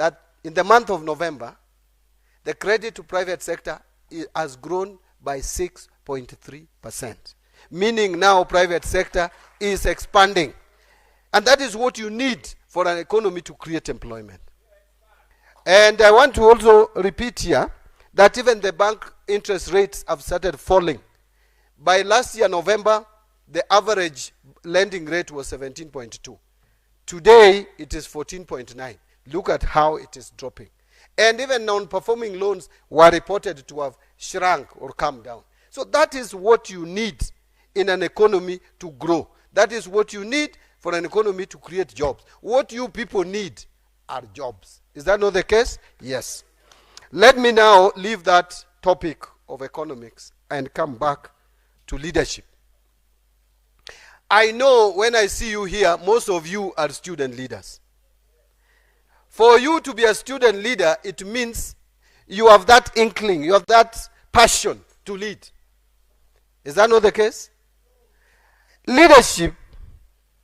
that in the month of November, the credit to private sector has grown by 6.3%. Meaning now private sector is expanding. And that is what you need for an economy to create employment. And I want to also repeat here that even the bank interest rates have started falling. By last year, November, the average lending rate was 17.2. Today, it is 14.9. Look at how it is dropping. And even non-performing loans were reported to have shrunk or come down. So that is what you need in an economy to grow. That is what you need for an economy to create jobs. What you people need are jobs. Is that not the case? Yes. Let me now leave that topic of economics and come back to leadership. I know when I see you here, most of you are student leaders. For you to be a student leader, it means you have that inkling, you have that passion to lead. Is that not the case? Leadership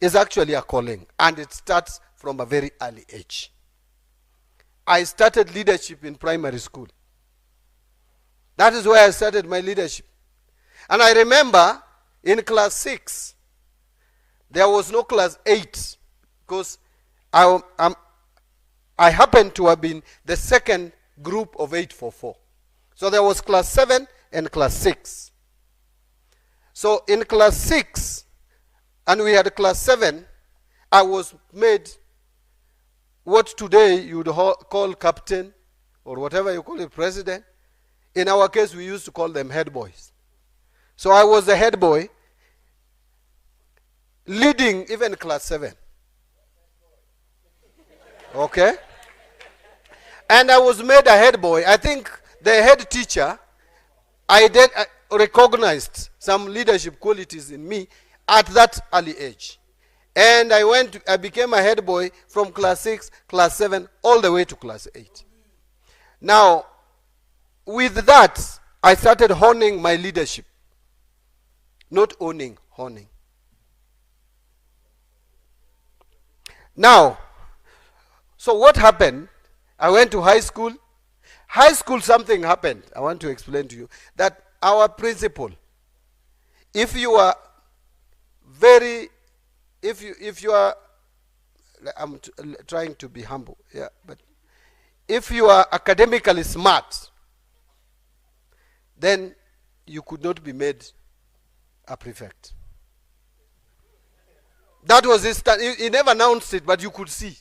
is actually a calling, and it starts from a very early age. I started leadership in primary school. That is where I started my leadership. And I remember in class 6, there was no class 8, because I happened to have been the second group of 844. So there was class 7 and class 6. So in class 6, and we had class 7, I was made what today you would call captain, or whatever you call it, president. In our case, we used to call them head boys. So I was the head boy, leading even class 7. Okay? And I was made a head boy. I think the head teacher, I recognized some leadership qualities in me at that early age. And I became a head boy from class 6, class 7, all the way to class 8. Now, with that, I started honing my leadership. Not owning, honing. Now, so what happened? I went to high school. High school, something happened. I want to explain to you that our principal, if you are I'm trying to be humble, yeah, but if you are academically smart, then you could not be made a prefect. That was his stand. He never announced it, but you could see.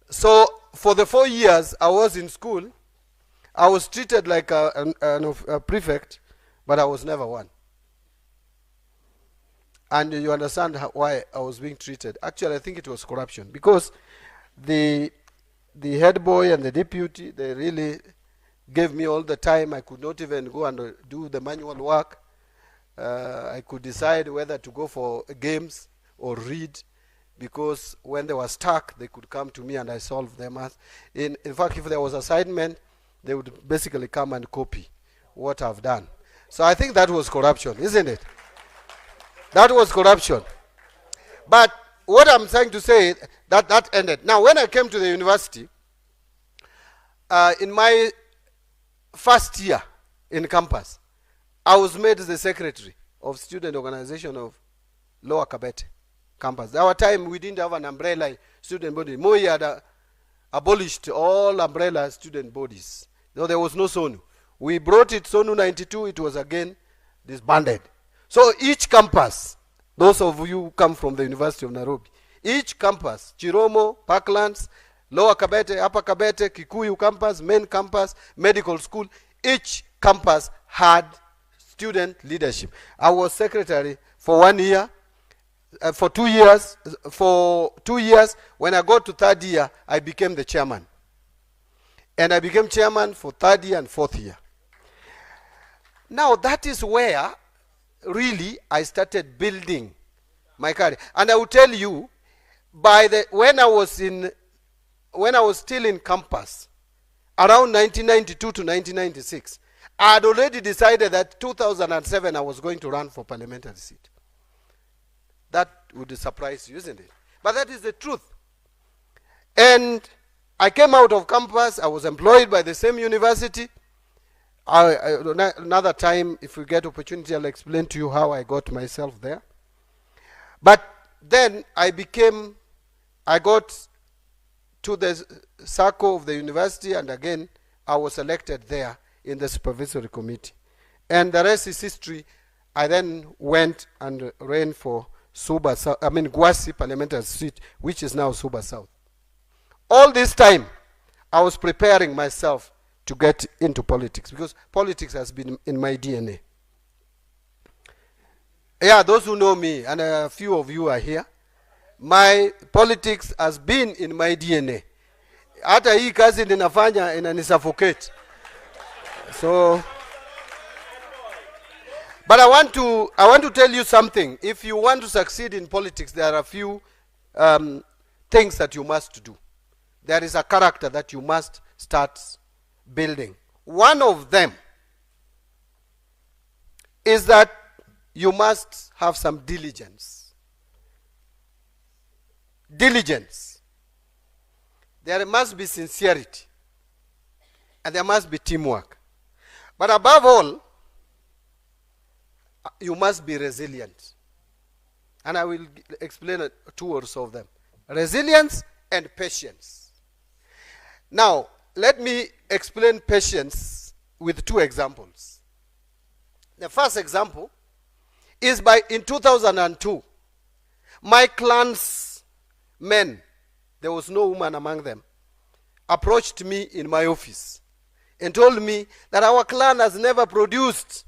So for the 4 years I was in school, I was treated like a prefect, but I was never one. And you understand why I was being treated. Actually, I think it was corruption, because the head boy and the deputy, they really gave me all the time. I could not even go and do the manual work. I could decide whether to go for games or read, because when they were stuck, they could come to me and I solved them. In fact, if there was assignment, they would basically come and copy what I've done. So I think that was corruption, isn't it? That was corruption. But what I'm trying to say, that ended. Now, when I came to the university, in my first year in campus, I was made the secretary of student organization of Lower Kabete campus. At our time, we didn't have an umbrella student body. Moi had abolished all umbrella student bodies. No, there was no SONU. We brought it, SONU 92, it was again disbanded. So each campus, those of you who come from the University of Nairobi, each campus, Chiromo, Parklands, Lower Kabete, Upper Kabete, Kikuyu campus, main campus, medical school, each campus had student leadership. I was secretary for 1 year, for 2 years. For 2 years, when I got to third year, I became the chairman. And I became chairman for third year and fourth year. Now that is where really I started building my career. And I will tell you, when I was still in campus, around 1992 to 1996, I had already decided that 2007 I was going to run for parliamentary seat. That would surprise you, isn't it? But that is the truth. And I came out of campus. I was employed by the same university. Another time, if we get opportunity, I'll explain to you how I got myself there. But then I got to the circle of the university, and again, I was elected there in the supervisory committee. And the rest is history. I then went and ran for Gwasi parliamentary seat, which is now Suba South. All this time, I was preparing myself to get into politics, because politics has been in my DNA. Yeah, those who know me, and a few of you are here, my politics has been in my DNA. Hata hii kazi ninafanya inanisuffocate. So, but I want to tell you something. If you want to succeed in politics, there are a few things that you must do. There is a character that you must start building. One of them is that you must have some diligence. Diligence. There must be sincerity. And there must be teamwork. But above all, you must be resilient. And I will explain two or so of them. Resilience and patience. Now, let me explain patience with two examples. The first example is in 2002, my clan's men, there was no woman among them, approached me in my office and told me that our clan has never produced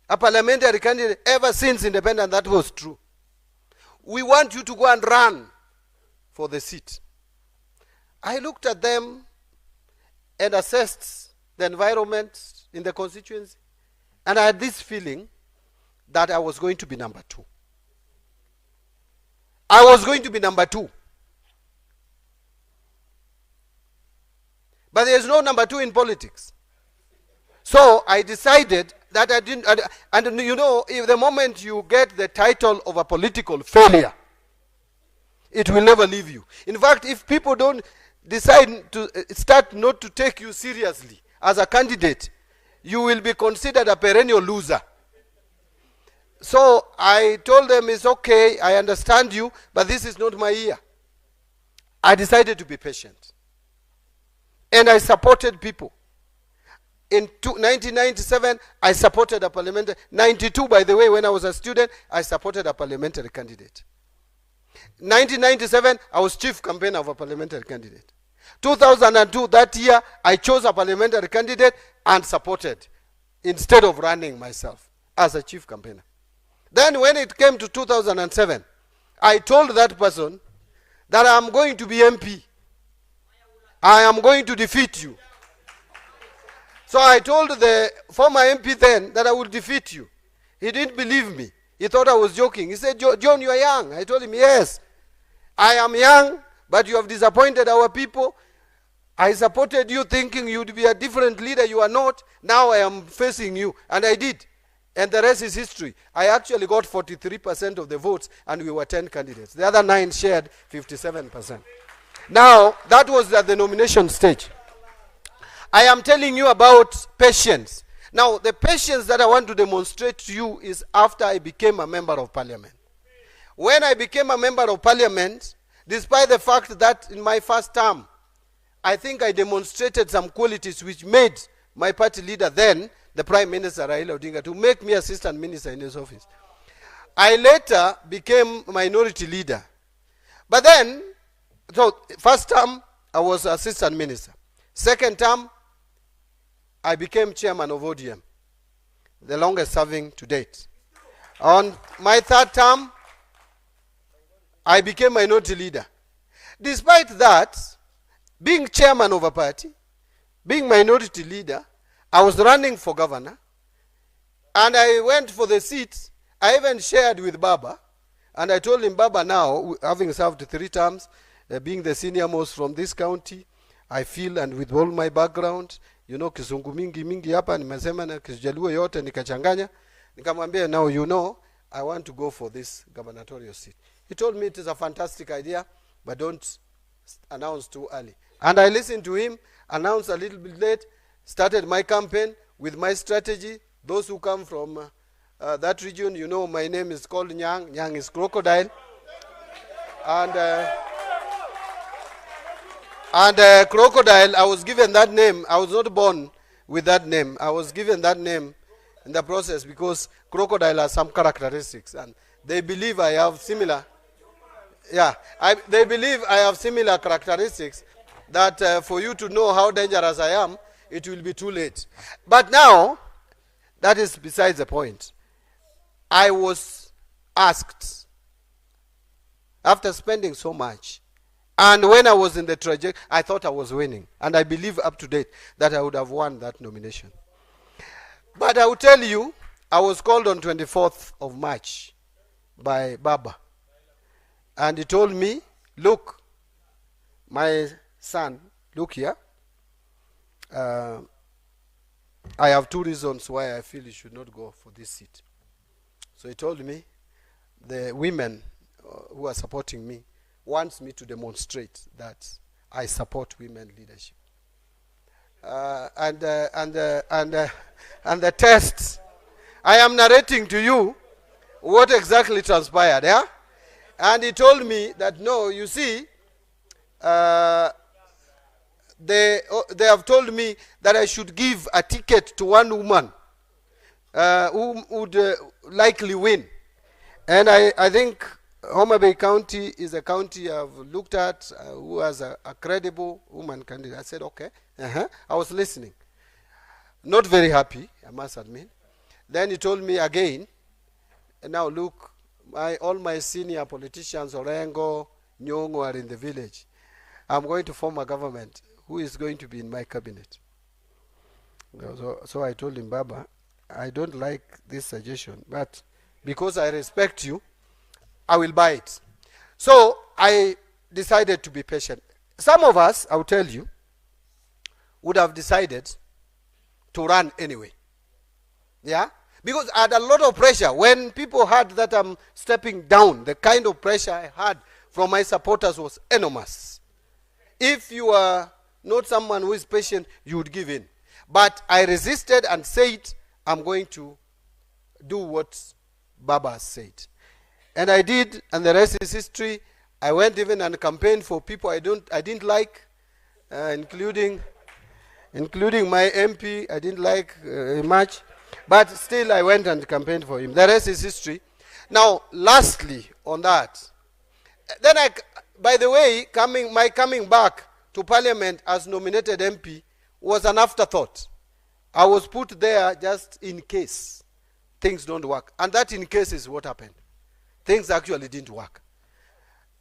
a parliamentary candidate ever since independence. That was true. We want you to go and run for the seat. I looked at them and assessed the environment in the constituency, and I had this feeling that I was going to be number two. I was going to be number two. But there's no number two in politics. So I decided that I didn't, and you know, if the moment you get the title of a political failure, it will never leave you. In fact, if people don't decide to start not to take you seriously as a candidate, you will be considered a perennial loser. So I told them, it's okay, I understand you, but this is not my year. I decided to be patient. And I supported people. In 1997, I supported a parliamentary. 92, by the way, when I was a student, I supported a parliamentary candidate. 1997, I was chief campaigner of a parliamentary candidate. 2002, that year, I chose a parliamentary candidate and supported, instead of running myself as a chief campaigner. Then when it came to 2007, I told that person that I am going to be MP. I am going to defeat you. So I told the former MP then that I will defeat you. He didn't believe me. He thought I was joking. He said, John, you are young. I told him, yes, I am young, but you have disappointed our people. I supported you thinking you'd be a different leader. You are not. Now I am facing you. And I did. And the rest is history. I actually got 43% of the votes, and we were 10 candidates. The other 9 shared 57%. Now, that was at the nomination stage. I am telling you about patience. Now, the patience that I want to demonstrate to you is after I became a member of parliament. When I became a member of parliament, despite the fact that in my first term, I think I demonstrated some qualities which made my party leader then, the Prime Minister Raila Odinga, to make me assistant minister in his office. I later became minority leader. But then, so first term, I was assistant minister. Second term, I became chairman of ODM, the longest serving to date. On my third term, I became minority leader. Despite that, being chairman of a party, being minority leader, I was running for governor, and I went for the seat. I even shared with Baba, and I told him, Baba, now, having served 3 terms, being the senior most from this county, I feel, and with all my background, you know, kizungu mingi hapa, nimesema na kijaluo yote nikachanganya, nikamwambia, now you know, I want to go for this gubernatorial seat. He told me it is a fantastic idea, but don't announced too early. And I listened to him, announced a little bit late, started my campaign with my strategy. Those who come from that region, you know my name is called Nyang. Nyang is crocodile. And crocodile, I was given that name. I was not born with that name. I was given that name in the process because crocodile has some characteristics. And they believe I have similar. Yeah, they believe I have similar characteristics that for you to know how dangerous I am, it will be too late. But now, that is besides the point. I was asked, after spending so much, and when I was in the trajectory, I thought I was winning. And I believe up to date that I would have won that nomination. But I will tell you, I was called on 24th of March by Baba. And he told me, look, my son, look here. I have two reasons why I feel you should not go for this seat. So he told me, the women who are supporting me wants me to demonstrate that I support women leadership. And the test, I am narrating to you what exactly transpired, yeah? And he told me that, no, you see, they have told me that I should give a ticket to one woman who would likely win. And I think Homa Bay County is a county I've looked at who has a credible woman candidate. I said, okay. I was listening. Not very happy, I must admit. Then he told me again, now look, all my senior politicians, Orengo, Nyongo, are in the village. I'm going to form a government. Who is going to be in my cabinet? So I told him, Baba, I don't like this suggestion, but because I respect you, I will buy it. So I decided to be patient. Some of us, I'll tell you, would have decided to run anyway. Yeah? Because I had a lot of pressure. When people heard that I'm stepping down, the kind of pressure I had from my supporters was enormous. If you are not someone who is patient, you would give in. But I resisted and said, I'm going to do what Baba said. And I did, and the rest is history. I went even and campaigned for people I didn't like, including my MP. I didn't like much. But still, I went and campaigned for him. The rest is history. Now, lastly, on that, then by the way, my coming back to Parliament as nominated MP was an afterthought. I was put there just in case things don't work. And that in case is what happened. Things actually didn't work.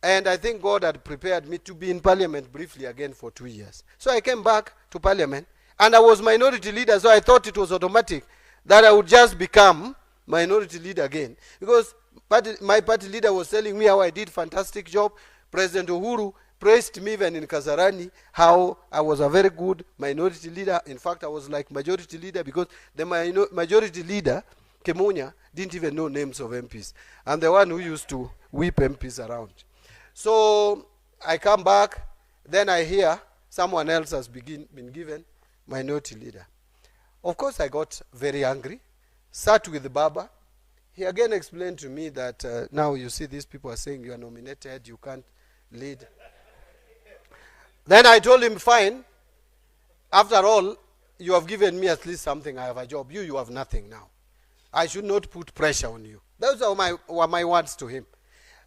And I think God had prepared me to be in Parliament briefly again for 2 years. So I came back to Parliament, and I was minority leader, so I thought it was automatic that I would just become minority leader again. Because my party leader was telling me how I did fantastic job. President Uhuru praised me even in Kasarani, how I was a very good minority leader. In fact, I was like majority leader because the majority leader, Kemunya, didn't even know names of MPs. I'm the one who used to whip MPs around. So I come back, then I hear someone else has been given minority leader. Of course, I got very angry, sat with Baba. He again explained to me that now you see these people are saying you are nominated, you can't lead. Then I told him, fine, after all, you have given me at least something, I have a job. You have nothing now. I should not put pressure on you. Those were my words to him.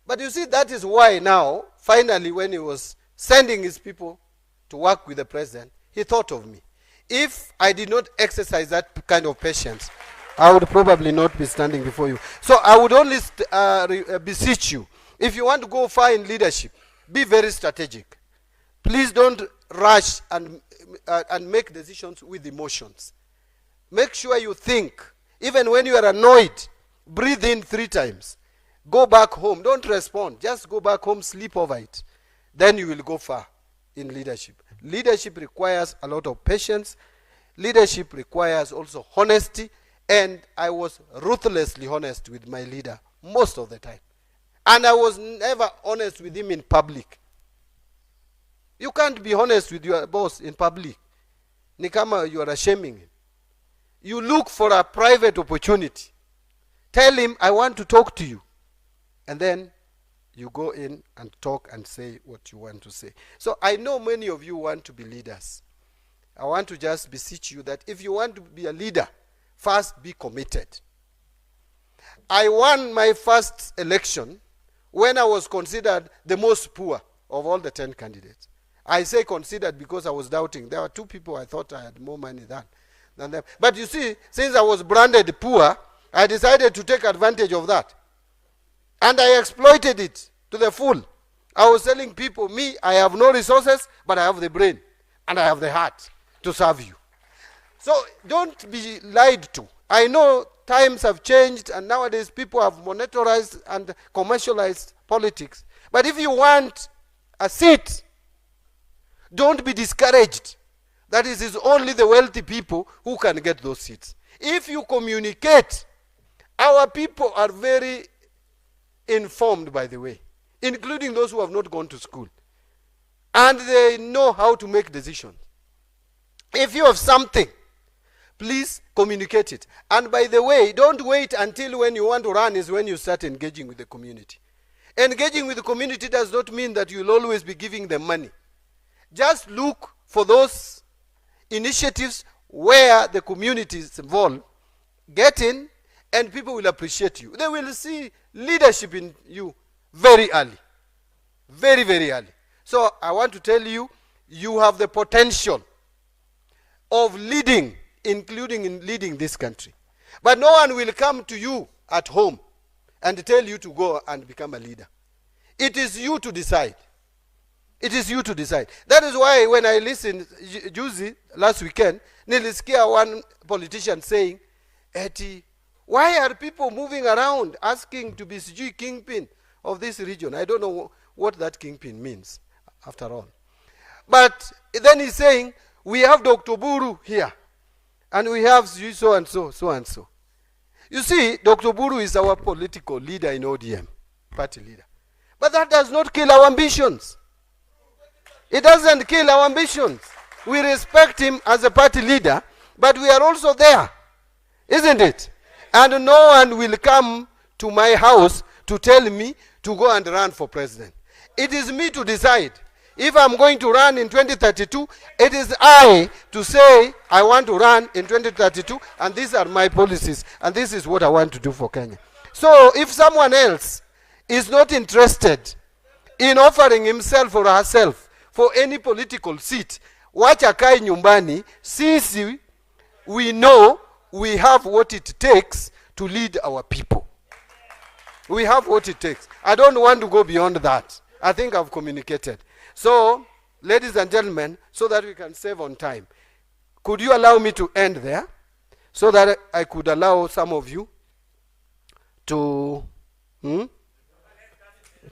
But you see, that is why now, finally, when he was sending his people to work with the president, he thought of me. If I did not exercise that kind of patience, I would probably not be standing before you. So I would only beseech you, if you want to go far in leadership, be very strategic. Please don't rush and make decisions with emotions. Make sure you think. Even when you are annoyed, breathe in 3 times. Go back home. Don't respond. Just go back home, sleep over it. Then you will go far in leadership. Leadership requires a lot of patience. Leadership requires also honesty. And I was ruthlessly honest with my leader most of the time. And I was never honest with him in public. You can't be honest with your boss in public. Ni kama you are shaming him. You look for a private opportunity. Tell him, I want to talk to you. And then you go in and talk and say what you want to say. So I know many of you want to be leaders. I want to just beseech you that if you want to be a leader, first be committed. I won my first election when I was considered the most poor of all the 10 candidates. I say considered because I was doubting. There were 2 people I thought I had more money than them. But you see, since I was branded poor, I decided to take advantage of that. And I exploited it to the full. I was telling people, me, I have no resources, but I have the brain. And I have the heart to serve you. So don't be lied to. I know times have changed, and nowadays people have monetarized and commercialized politics. But if you want a seat, don't be discouraged. That is, it's only the wealthy people who can get those seats. If you communicate, our people are very informed, by the way, including those who have not gone to school. And they know how to make decisions. If you have something, please communicate it. And by the way, don't wait until when you want to run is when you start engaging with the community. Engaging with the community does not mean that you'll always be giving them money. Just look for those initiatives where the community is involved. Get in, and people will appreciate you. They will see leadership in you very early. Very, very early. So I want to tell you, you have the potential of leading, including in leading this country. But no one will come to you at home and tell you to go and become a leader. It is you to decide. It is you to decide. That is why when I listened, juzi, last weekend, nilisikia one politician saying, Eti, why are people moving around asking to be CG kingpin of this region? I don't know what that kingpin means, after all. But then he's saying, we have Dr. Buru here, and we have so and so, so and so. You see, Dr. Buru is our political leader in ODM, party leader. But that does not kill our ambitions. It doesn't kill our ambitions. We respect him as a party leader, but we are also there, isn't it? And no one will come to my house to tell me to go and run for president. It is me to decide. If I'm going to run in 2032, it is I to say I want to run in 2032, and these are my policies, and this is what I want to do for Kenya. So if someone else is not interested in offering himself or herself for any political seat, wacha kae nyumbani, sisi, we know we have what it takes to lead our people. We have what it takes. I don't want to go beyond that. I think I've communicated. So, ladies and gentlemen, so that we can save on time, could you allow me to end there so that I could allow some of you to